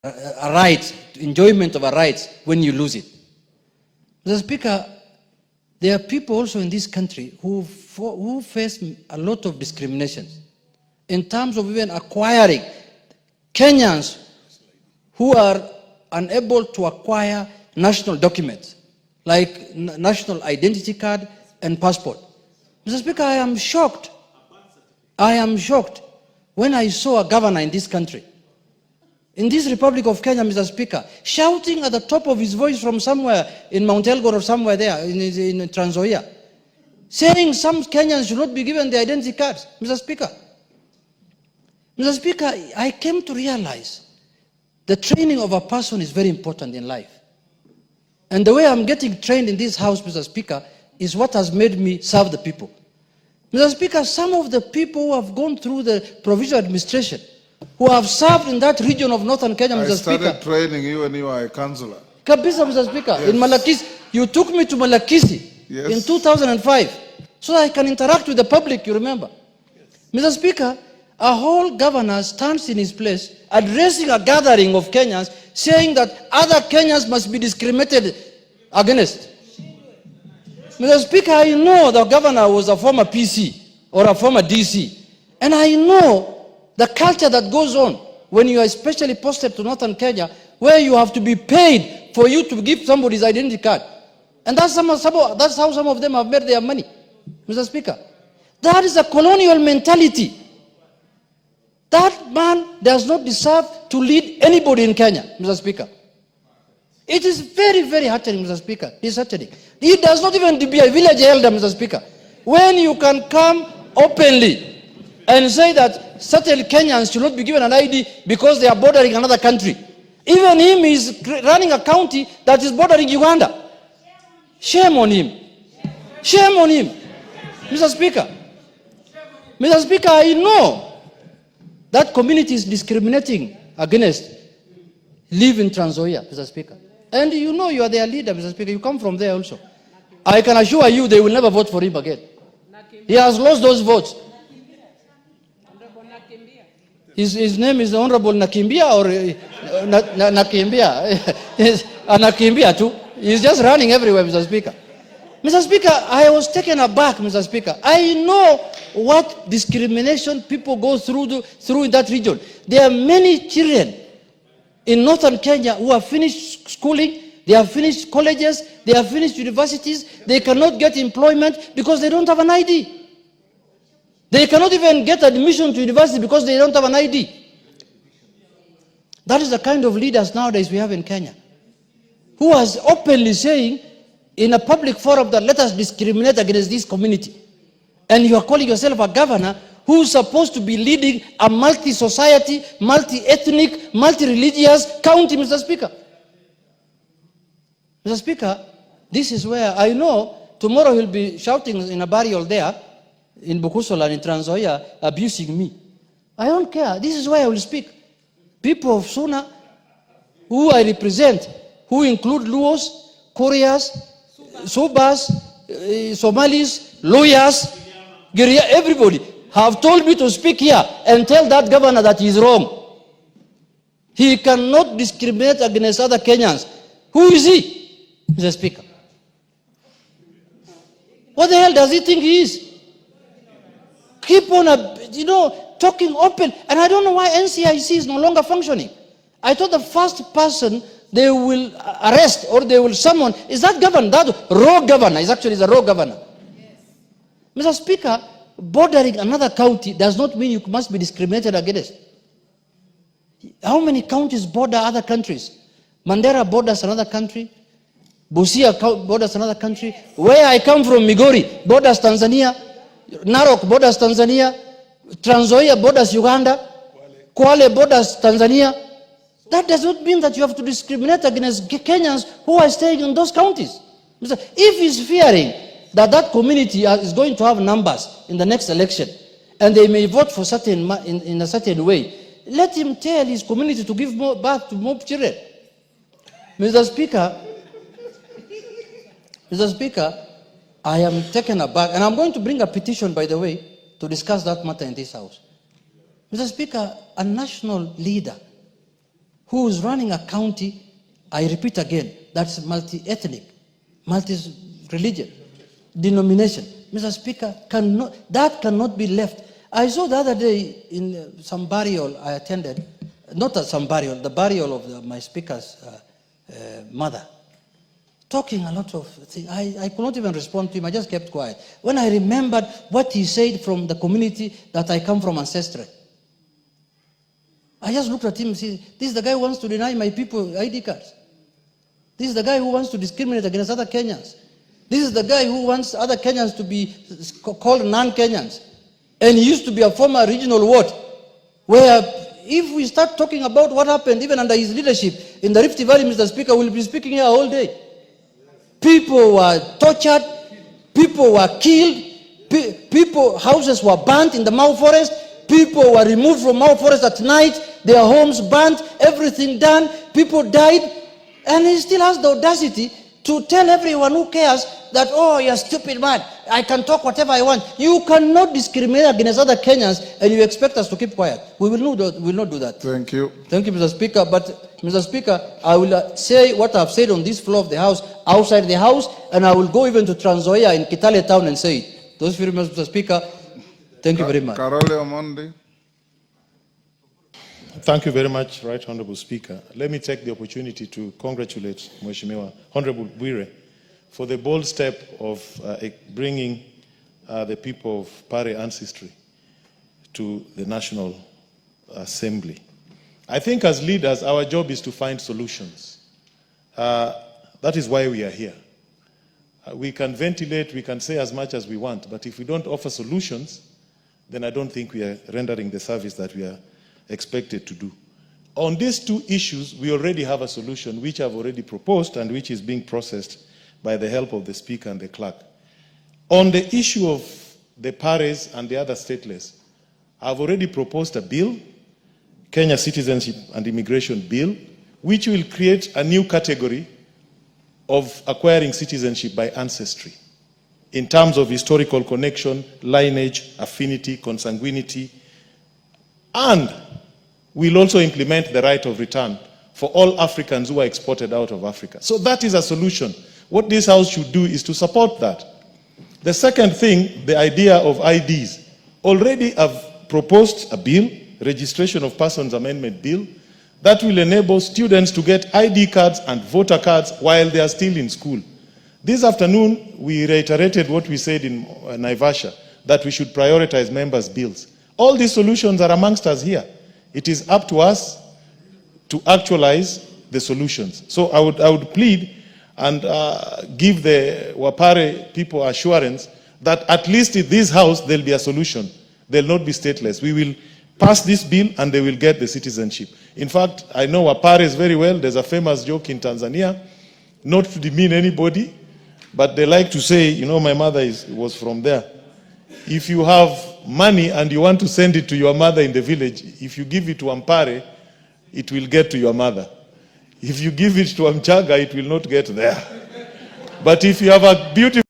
a right, enjoyment of a right when you lose it. Mr. Speaker, there are people also in this country who face a lot of discrimination in terms of even acquiring Kenyans who are unable to acquire national documents like national identity card and passport. Mr. Speaker, I am shocked. I am shocked when I saw a governor in this country, in this Republic of Kenya, Mr. Speaker, shouting at the top of his voice from somewhere in Mount Elgon or somewhere there in Trans Nzoia, saying some Kenyans should not be given the identity cards. Mr. Speaker, I came to realize the training of a person is very important in life. And the way I'm getting trained in this house, Mr. Speaker, is what has made me serve the people. Mr. Speaker, some of the people who have gone through the provincial administration, who have served in that region of northern Kenya, Mr. Speaker. I started training you when you were a councillor. Kabisa, Mr. Speaker. Yes. In Malakisi, you took me to Malakisi in 2005 so that I can interact with the public, you remember. Yes. Mr. Speaker, a whole governor stands in his place addressing a gathering of Kenyans saying that other Kenyans must be discriminated against. Mr. Speaker, I know the governor was a former PC or a former DC, and I know the culture that goes on when you are especially posted to northern Kenya, where you have to be paid for you to give somebody's identity card. And that's how some of them have made their money, Mr. Speaker. That is a colonial mentality. That man does not deserve to lead anybody in Kenya, Mr. Speaker. It is very, very heartening, Mr. Speaker. It's heartening. He does not even be a village elder, Mr. Speaker. When you can come openly and say that certain Kenyans should not be given an ID because they are bordering another country. Even him is running a county that is bordering Uganda. Shame on him. Shame on him. Mr. Speaker. Mr. Speaker, I know that community is discriminating against live in Trans Nzoia, Mr. Speaker. And you know you are their leader, Mr. Speaker. You come from there also. I can assure you they will never vote for him again. He has lost those votes. His name is Honorable Nakimbia or Nakimbia. Nakimbia too. He's just running everywhere, Mr. Speaker. Mr. Speaker, I was taken aback, Mr. Speaker. I know what discrimination people go through in that region. There are many children in northern Kenya who have finished schooling, they have finished colleges, they have finished universities, they cannot get employment because they don't have an ID. They cannot even get admission to university because they don't have an ID. That is the kind of leaders nowadays we have in Kenya, who is openly saying in a public forum that let us discriminate against this community. And you are calling yourself a governor who is supposed to be leading a multi-society, multi-ethnic, multi-religious county, Mr. Speaker. Mr. Speaker, this is where I know tomorrow he'll be shouting in a burial there in Bukusola, in Trans Nzoia, abusing me. I don't care. This is where I will speak. People of Suna, who I represent, who include Luos, Koreas, Subas, Somalis, lawyers, Guerrilla, everybody have told me to speak here and tell that governor that he is wrong. He cannot discriminate against other Kenyans. Who is he, Mr. Speaker? What the hell does he think he is? Keep on, talking open. And I don't know why NCIC is no longer functioning. I thought the first person they will arrest or they will summon is that governor, that raw governor. Is actually the raw governor. Yes. Mr. Speaker, bordering another county does not mean you must be discriminated against. How many counties border other countries? Mandera borders another country. Busia borders another country. Where I come from, Migori, borders Tanzania. Narok borders Tanzania. Trans Nzoia borders Uganda. Kwale borders Tanzania. That does not mean that you have to discriminate against Kenyans who are staying in those counties. If he's fearing that that community is going to have numbers in the next election and they may vote for in a certain way, let him tell his community to give more birth to more children. Mr. Speaker, I am taken aback, and I'm going to bring a petition, by the way, to discuss that matter in this house. Mr. Speaker, a national leader who is running a county, I repeat again, that's multi-ethnic, multi-religion, denomination. Mr. Speaker, that cannot be left. I saw the other day in some burial I attended, not some burial, the burial of my speaker's mother, talking a lot of things. I could not even respond to him. I just kept quiet. When I remembered what he said from the community that I come from ancestry, I just looked at him and said, this is the guy who wants to deny my people ID cards. This is the guy who wants to discriminate against other Kenyans. This is the guy who wants other Kenyans to be called non-Kenyans. And he used to be a former regional ward, where if we start talking about what happened even under his leadership in the Rift Valley, Mr. Speaker, we'll be speaking here all day. People were tortured, people were killed, houses were burnt in the Mau Forest, people were removed from Mau Forest at night, their homes burnt, everything done, people died, and he still has the audacity to tell everyone who cares that, oh, you're stupid man, I can talk whatever I want. You cannot discriminate against other Kenyans and you expect us to keep quiet. We will not do that. Thank you. Thank you, Mr. Speaker. But, Mr. Speaker, I will say what I've said on this floor of the House, outside the House, and I will go even to Trans Nzoia in Kitale Town and say it. Those very much, Mr. Speaker. Thank you very much. Karole Omondi. Thank you very much, Right Honorable Speaker. Let me take the opportunity to congratulate Mheshimiwa Honorable Bwire for the bold step of bringing the people of Pare ancestry to the National Assembly. I think as leaders, our job is to find solutions. That is why we are here. We can ventilate, we can say as much as we want, but if we don't offer solutions, then I don't think we are rendering the service that we are expected to do. On these two issues, we already have a solution which I've already proposed and which is being processed by the help of the Speaker and the Clerk. On the issue of the Pares and the other stateless, I've already proposed a bill, Kenya Citizenship and Immigration Bill, which will create a new category of acquiring citizenship by ancestry in terms of historical connection, lineage, affinity, consanguinity, and we'll also implement the right of return for all Africans who are exported out of Africa. So that is a solution. What this House should do is to support that. The second thing, the idea of IDs. Already I've proposed a bill, Registration of Persons Amendment Bill, that will enable students to get ID cards and voter cards while they are still in school. This afternoon, we reiterated what we said in Naivasha, that we should prioritize members' bills. All these solutions are amongst us here. It is up to us to actualize the solutions. So I would plead and give the Wapare people assurance that at least in this House there'll be a solution. They'll not be stateless. We will pass this bill and they will get the citizenship. In fact, I know Wapares very well. There's a famous joke in Tanzania, not to demean anybody, but they like to say, you know, my mother was from there. If you have money and you want to send it to your mother in the village, if you give it to Ampare, it will get to your mother. If you give it to Amchaga, it will not get there. But if you have a beautiful